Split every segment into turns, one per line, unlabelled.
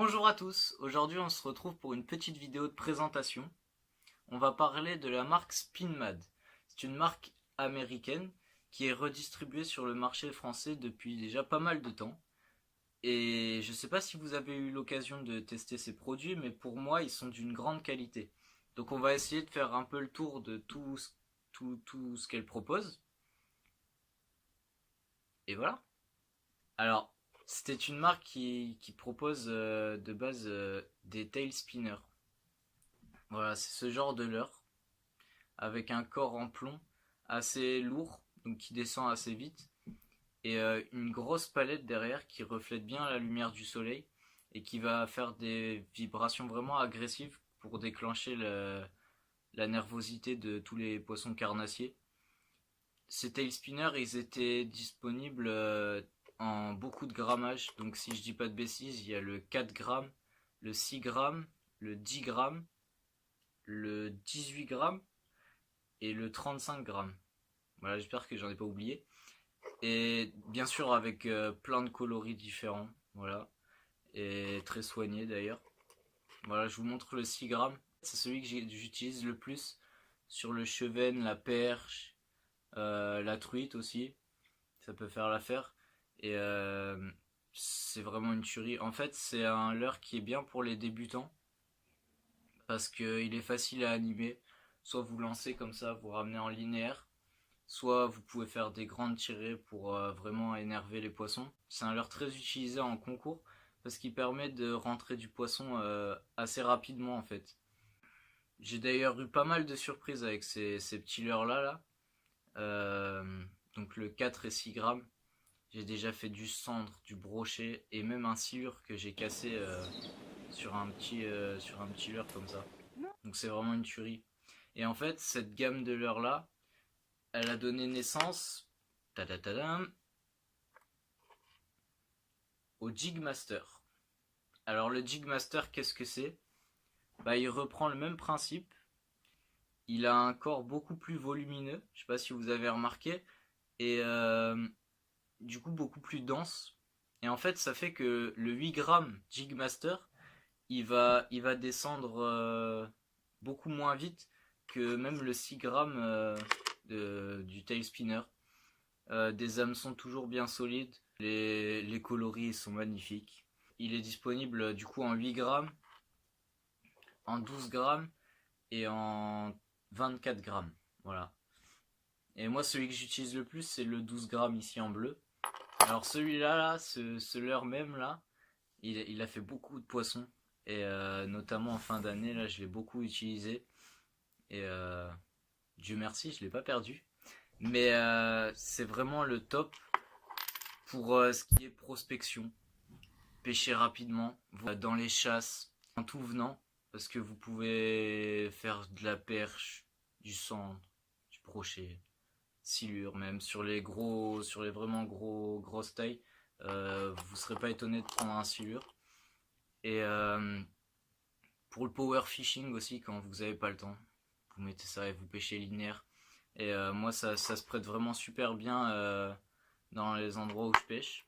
Bonjour à tous, aujourd'hui on se retrouve pour une petite vidéo de présentation. On va parler de la marque Spinmad. C'est une marque américaine qui est redistribuée sur le marché français depuis déjà pas mal de temps. Et je ne sais pas si vous avez eu l'occasion de tester ces produits, mais pour moi ils sont d'une grande qualité. Donc on va essayer de faire un peu le tour de tout ce qu'elle propose. Et voilà. Alors, c'était une marque qui propose de base des tail spinners. Voilà, c'est ce genre de leurre avec un corps en plomb assez lourd, donc qui descend assez vite, et une grosse palette derrière qui reflète bien la lumière du soleil et qui va faire des vibrations vraiment agressives pour déclencher la nervosité de tous les poissons carnassiers. Ces tail spinners, ils étaient disponibles en beaucoup de grammage, donc si je dis pas de bêtises, il y a le 4 grammes, le 6 grammes, le 10 grammes, le 18 grammes et le 35 grammes. Voilà, j'espère que j'en ai pas oublié. Et bien sûr avec plein de coloris différents, voilà, et très soigné d'ailleurs. Voilà, je vous montre le 6 grammes. C'est celui que j'utilise le plus sur le chevenne, la perche, la truite aussi. Ça peut faire l'affaire. Et c'est vraiment une tuerie. En fait, c'est un leurre qui est bien pour les débutants parce qu'il est facile à animer. Soit vous lancez comme ça, vous ramenez en linéaire, soit vous pouvez faire des grandes tirées pour vraiment énerver les poissons. C'est un leurre très utilisé en concours parce qu'il permet de rentrer du poisson assez rapidement en fait. J'ai d'ailleurs eu pas mal de surprises avec ces petits leurres là. Donc le 4 et 6 grammes. J'ai déjà fait du cendre, du brochet et même un silure que j'ai cassé sur un petit leurre comme ça. Donc c'est vraiment une tuerie. Et en fait, cette gamme de leurres là, elle a donné naissance au Jigmaster. Alors le Jigmaster, qu'est-ce que c'est? Bah, il reprend le même principe. Il a un corps beaucoup plus volumineux, je sais pas si vous avez remarqué, et du coup beaucoup plus dense. Et en fait, ça fait que le 8 grammes Jigmaster, il va descendre beaucoup moins vite que même le 6 grammes du tail spinner. Des hameçons toujours bien solides, les coloris sont magnifiques. Il est disponible du coup en 8 grammes, en 12 grammes et en 24 grammes. Voilà. Et moi, celui que j'utilise le plus, c'est le 12 grammes ici en bleu. Alors celui-là, ce leurre même là, il a fait beaucoup de poissons. Et notamment en fin d'année, là, je l'ai beaucoup utilisé. Et Dieu merci, je l'ai pas perdu. Mais c'est vraiment le top pour ce qui est prospection. Pêcher rapidement, dans les chasses, en tout venant. Parce que vous pouvez faire de la perche, du cendre, du brochet, silure même, sur les vraiment grosses tailles. Vous serez pas étonné de prendre un silure. Et pour le power fishing aussi, quand vous avez pas le temps, vous mettez ça et vous pêchez linéaire. Et moi, ça se prête vraiment super bien dans les endroits où je pêche.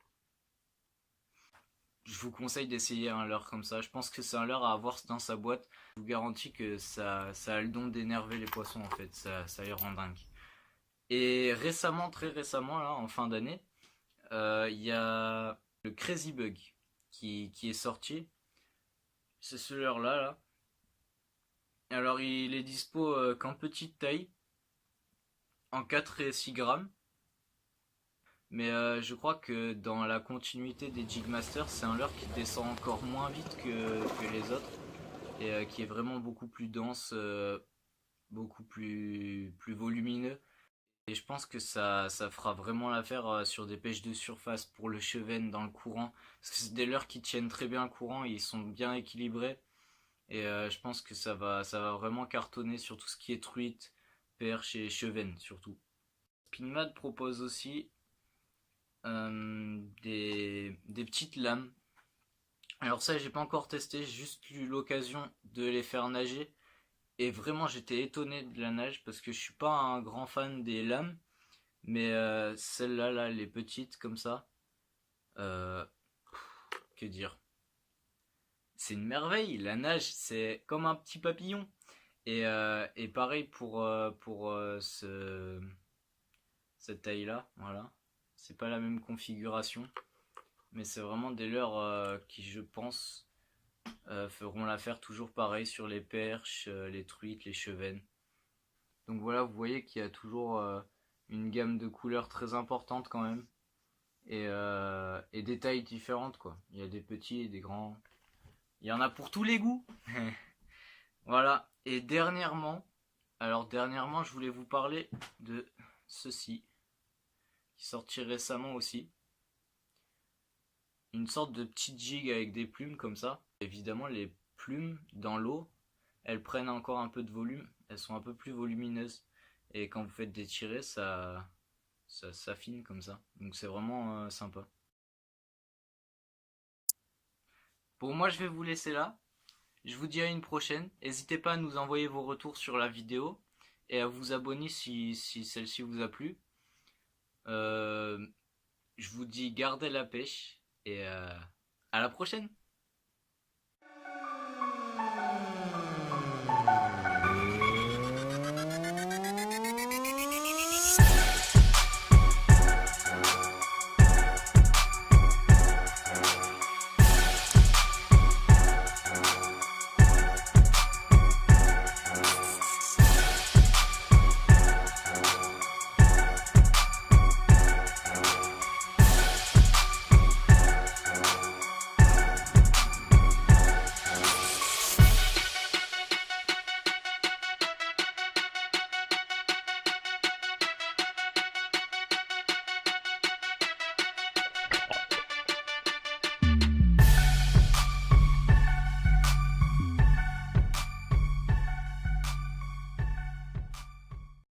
Je vous conseille d'essayer un leurre comme ça. Je pense que c'est un leurre à avoir dans sa boîte. Je vous garantis que ça a le don d'énerver les poissons en fait. Ça les rend dingues. Et récemment, très récemment, là, en fin d'année, il y a le Crazy Bug qui est sorti. C'est ce leurre là. Alors il est dispo qu'en petite taille, en 4 et 6 grammes. Mais je crois que dans la continuité des Jigmasters, c'est un leurre qui descend encore moins vite que les autres. Et qui est vraiment beaucoup plus dense, beaucoup plus volumineux. Et je pense que ça fera vraiment l'affaire sur des pêches de surface pour le chevenne dans le courant. Parce que c'est des leurres qui tiennent très bien le courant, ils sont bien équilibrés. Et je pense que ça va vraiment cartonner sur tout ce qui est truite, perche et chevenne surtout. Spinmad propose aussi des petites lames. Alors ça, j'ai pas encore testé, j'ai juste eu l'occasion de les faire nager. Et vraiment, j'étais étonné de la nage parce que je suis pas un grand fan des lames. Mais celles-là, là, les petites comme ça, euh, que dire? c'est une merveille. La nage, c'est comme un petit papillon. Et pareil pour cette taille-là, voilà. C'est pas la même configuration, mais c'est vraiment des leurres qui, je pense, feront l'affaire toujours pareil sur les perches, les truites, les chevennes. Donc voilà, vous voyez qu'il y a toujours une gamme de couleurs très importante quand même. Et des tailles différentes, quoi. Il y a des petits et des grands. Il y en a pour tous les goûts. Voilà. Et dernièrement, je voulais vous parler de ceci, qui sortit récemment aussi. Une sorte de petite jig avec des plumes comme ça. Évidemment, les plumes dans l'eau, elles prennent encore un peu de volume. Elles sont un peu plus volumineuses. Et quand vous faites des tirets, ça s'affine comme ça. Donc c'est vraiment sympa. Bon, moi je vais vous laisser là. Je vous dis à une prochaine. N'hésitez pas à nous envoyer vos retours sur la vidéo et à vous abonner si celle-ci vous a plu. Je vous dis gardez la pêche et à la prochaine.